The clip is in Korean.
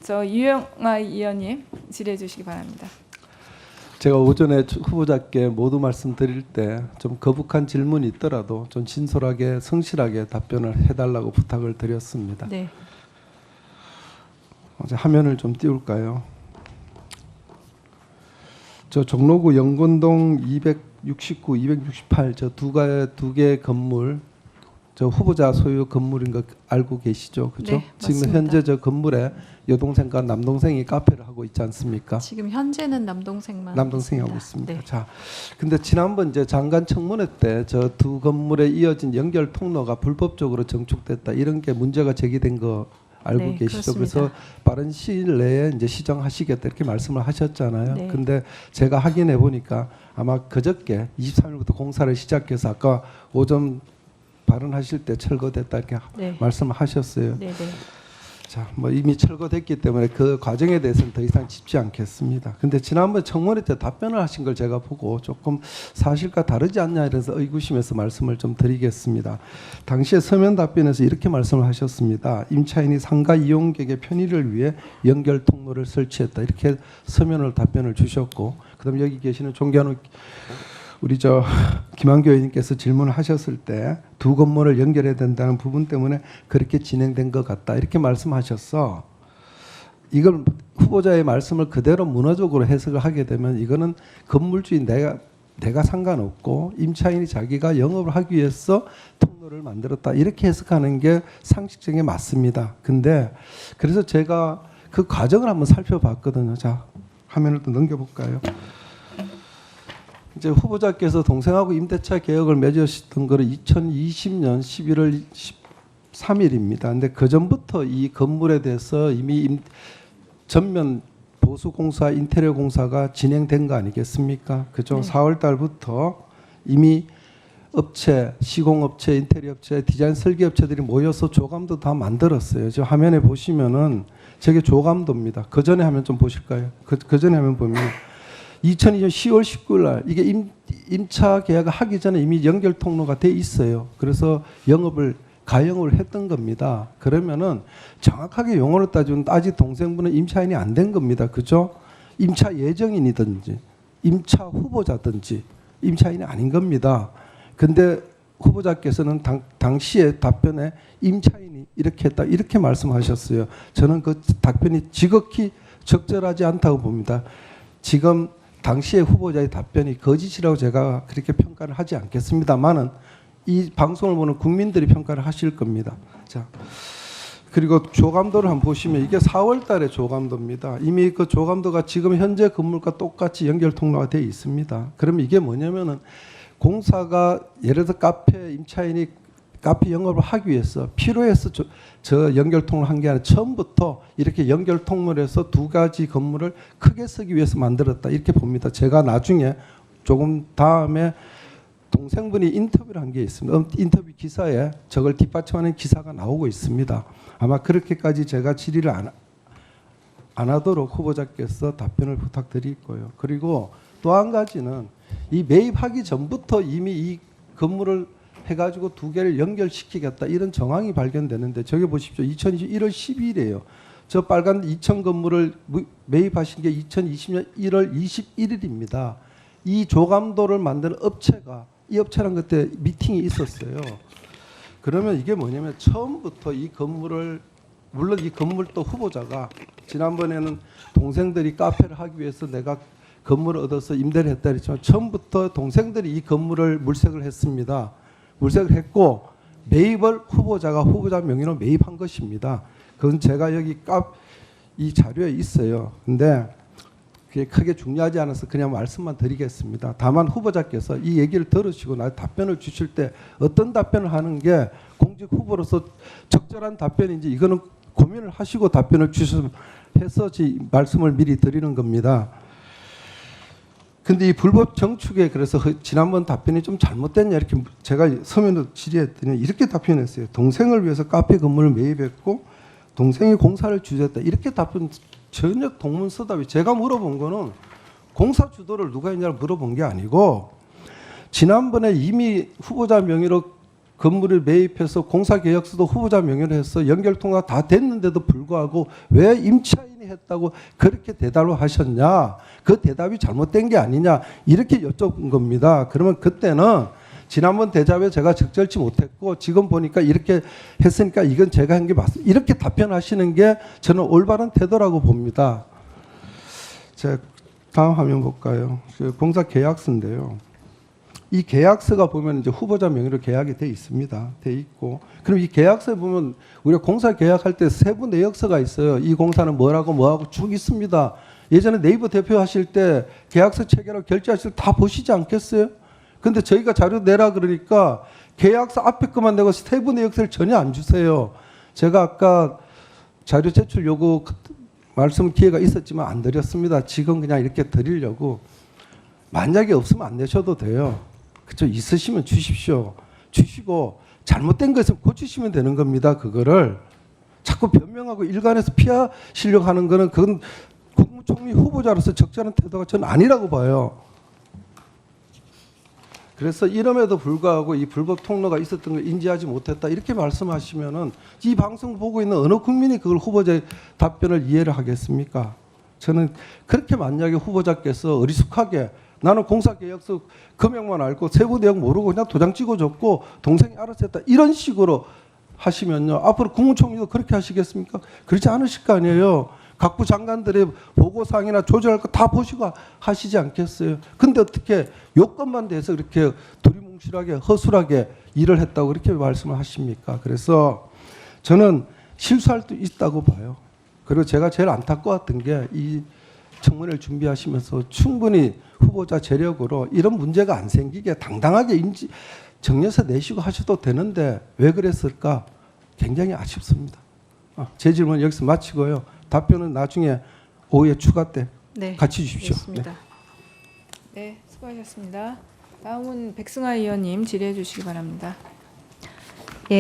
이어서 유영아 의원님 질의해 주시기 바랍니다. 제가 오전에 후보자께 모두 말씀드릴 때 좀 거북한 질문이 있더라도 좀 진솔하게 성실하게 답변을 해달라고 부탁을 드렸습니다. 네. 어제 화면을 좀 띄울까요? 저 종로구 영건동 269, 268 저 두 개 건물 저 후보자 소유 건물인 거 알고 계시죠? 그죠? 네, 지금 맞습니다. 현재 저 건물에 여동생과 남동생이 카페를 하고 있지 않습니까? 지금 현재는 남동생만 남동생이 하고 있습니다. 네. 자, 근데 지난번 이제 장관 청문회 때 저 두 건물에 이어진 연결 통로가 불법적으로 정축됐다 이런 게 문제가 제기된 거 알고 네, 계시죠? 그렇습니다. 그래서 빠른 시일 내에 이제 시정하시겠다 이렇게 말씀을 하셨잖아요. 네. 근데 제가 확인해 보니까 아마 그저께 23일부터 공사를 시작해서 아까 오전 발언하실 때 철거됐다 이렇게 네. 말씀을 하셨어요. 네, 네. 자, 뭐 이미 철거됐기 때문에 그 과정에 대해서는 더 이상 짚지 않겠습니다. 근데 지난번 청문회 때 답변을 하신 걸 제가 보고 조금 사실과 다르지 않냐 이래서 의구심에서 말씀을 좀 드리겠습니다. 당시에 서면 답변에서 이렇게 말씀을 하셨습니다. 임차인이 상가 이용객의 편의를 위해 연결 통로를 설치했다. 이렇게 서면으로 답변을 주셨고, 그다음 여기 계시는 존경하는 우리 저 김한교 의원님께서 질문을 하셨을 때 두 건물을 연결해야 된다는 부분 때문에 그렇게 진행된 것 같다 이렇게 말씀하셨어. 이걸 후보자의 말씀을 그대로 문화적으로 해석을 하게 되면 이거는 건물주인 내가 상관없고 임차인이 자기가 영업을 하기 위해서 통로를 만들었다 이렇게 해석하는 게 상식적인 게 맞습니다. 근데 그래서 제가 그 과정을 한번 살펴봤거든요. 자, 화면을 또 넘겨볼까요? 이제 후보자께서 동생하고 임대차 계약을 맺으셨던 거는 2020년 11월 13일입니다. 근데 그 전부터 이 건물에 대해서 이미 전면 보수 공사, 인테리어 공사가 진행된 거 아니겠습니까? 그죠? 네. 4월 달부터 이미 업체, 시공업체, 인테리어 업체, 디자인 설계 업체들이 모여서 조감도 다 만들었어요. 저 화면에 보시면은 저게 조감도입니다. 그 전에 화면 좀 보실까요? 그 전에 화면 보면 2020년 10월 19일 날 이게 임차 계약을 하기 전에 이미 연결 통로가 돼 있어요. 그래서 가영을 했던 겁니다. 그러면은 정확하게 용어를 따지면 아직 동생분은 임차인이 안 된 겁니다. 그죠? 임차 예정인이든지 임차 후보자든지 임차인이 아닌 겁니다. 근데 후보자께서는 당시에 답변에 임차인이 이렇게 했다 이렇게 말씀하셨어요. 저는 그 답변이 지극히 적절하지 않다고 봅니다. 지금 당시의 후보자의 답변이 거짓이라고 제가 그렇게 평가를 하지 않겠습니다만은 이 방송을 보는 국민들이 평가를 하실 겁니다. 자, 그리고 조감도를 한번 보시면 이게 4월 달에 조감도입니다. 이미 그 조감도가 지금 현재 건물과 똑같이 연결 통로가 되어 있습니다. 그러면 이게 뭐냐면은 공사가 예를 들어 카페 임차인이 카페 영업을 하기 위해서 필요해서 저 연결 통로를 한 게 아니라 처음부터 이렇게 연결 통로를 해서 두 가지 건물을 크게 쓰기 위해서 만들었다 이렇게 봅니다. 제가 나중에 조금 다음에 동생분이 인터뷰를 한 게 있습니다. 인터뷰 기사에 저걸 뒷받침하는 기사가 나오고 있습니다. 아마 그렇게까지 제가 질의를 안 하도록 후보자께서 답변을 부탁드릴 거예요. 그리고 또 한 가지는 이 매입하기 전부터 이미 이 건물을 해가지고 두 개를 연결시키겠다 이런 정황이 발견되는데 저기 보십시오. 2020년 1월 12일이에요. 저 빨간 2층 건물을 매입하신 게 2020년 1월 21일입니다. 이 조감도를 만드는 업체가 이 업체랑 그때 미팅이 있었어요. 그러면 이게 뭐냐면 처음부터 이 건물을 물론 이 건물도 후보자가 지난번에는 동생들이 카페를 하기 위해서 내가 건물을 얻어서 임대를 했다 그랬지만 처음부터 동생들이 이 건물을 물색을 했습니다. 물색을 했고 매입을 후보자가 후보자 명의로 매입한 것입니다. 그건 제가 여기 이 자료에 있어요. 근데 그게 크게 중요하지 않아서 그냥 말씀만 드리겠습니다. 다만 후보자께서 이 얘기를 들으시고 나 답변을 주실 때 어떤 답변을 하는 게 공직 후보로서 적절한 답변인지 이거는 고민을 하시고 답변을 주셔서 해서 말씀을 미리 드리는 겁니다. 근데 이 불법 정축에 그래서 지난번 답변이 좀 잘못됐냐 이렇게 제가 서면으로 질의했더니 이렇게 답변했어요. 동생을 위해서 카페 건물을 매입했고 동생이 공사를 주도했다. 이렇게 답변 전혀 동문서답이 제가 물어본 거는 공사 주도를 누가 했냐를 물어본 게 아니고 지난번에 이미 후보자 명의로 건물을 매입해서 공사 계약서도 후보자 명의로 해서 연결 통화 다 됐는데도 불구하고 왜 임차인이 했다고 그렇게 대답을 하셨냐? 그 대답이 잘못된 게 아니냐? 이렇게 여쭤본 겁니다. 그러면 그때는 지난번 대답에 제가 적절치 못했고 지금 보니까 이렇게 했으니까 이건 제가 한 게 맞습니다. 이렇게 답변하시는 게 저는 올바른 태도라고 봅니다. 자, 다음 화면 볼까요? 그 공사 계약서인데요. 이 계약서가 보면 이제 후보자 명의로 계약이 돼 있습니다. 돼 있고, 그럼 이 계약서에 보면 우리가 공사 계약할 때 세부 내역서가 있어요. 이 공사는 뭐라고 뭐하고 쭉 있습니다. 예전에 네이버 대표하실 때 계약서 체결하고 결제하실 때 다 보시지 않겠어요? 근데 저희가 자료 내라 그러니까 계약서 앞에 것만 내고 세부 내역서를 전혀 안 주세요. 제가 아까 자료 제출 요구 말씀 기회가 있었지만 안 드렸습니다. 지금 그냥 이렇게 드리려고. 만약에 없으면 안 내셔도 돼요. 그쵸? 있으시면 주십시오. 주시고 잘못된 것을 고치시면 되는 겁니다. 그거를 자꾸 변명하고 일관해서 피하시려고 하는 거는 그건 국무총리 후보자로서 적절한 태도가 저는 아니라고 봐요. 그래서 이름에도 불구하고 이 불법 통로가 있었던 걸 인지하지 못했다 이렇게 말씀하시면은 이 방송 보고 있는 어느 국민이 그걸 후보자의 답변을 이해를 하겠습니까? 저는 그렇게 만약에 후보자께서 어리숙하게 나는 공사계약서 금액만 알고 세부 내용 모르고 그냥 도장 찍어줬고 동생이 알아서 했다 이런 식으로 하시면요 앞으로 국무총리도 그렇게 하시겠습니까? 그렇지 않으실 거 아니에요. 각부 장관들의 보고사항이나 조절할 거 다 보시고 하시지 않겠어요? 근데 어떻게 요건만 대해서 그렇게 두리뭉실하게 허술하게 일을 했다고 그렇게 말씀을 하십니까? 그래서 저는 실수할 수 있다고 봐요. 그리고 제가 제일 안타까웠던 게 이 청문회를 준비하시면서 충분히 후보자 재력으로 이런 문제가 안 생기게 당당하게 정리해서 내시고 하셔도 되는데 왜 그랬을까? 굉장히 아쉽습니다. 제 질문 여기서 마치고요. 답변은 나중에 오후에 추가 때 네, 같이 주십시오. 알겠습니다. 네, 수고하셨습니다. 다음은 백승화 의원님 질의해 주시기 바랍니다.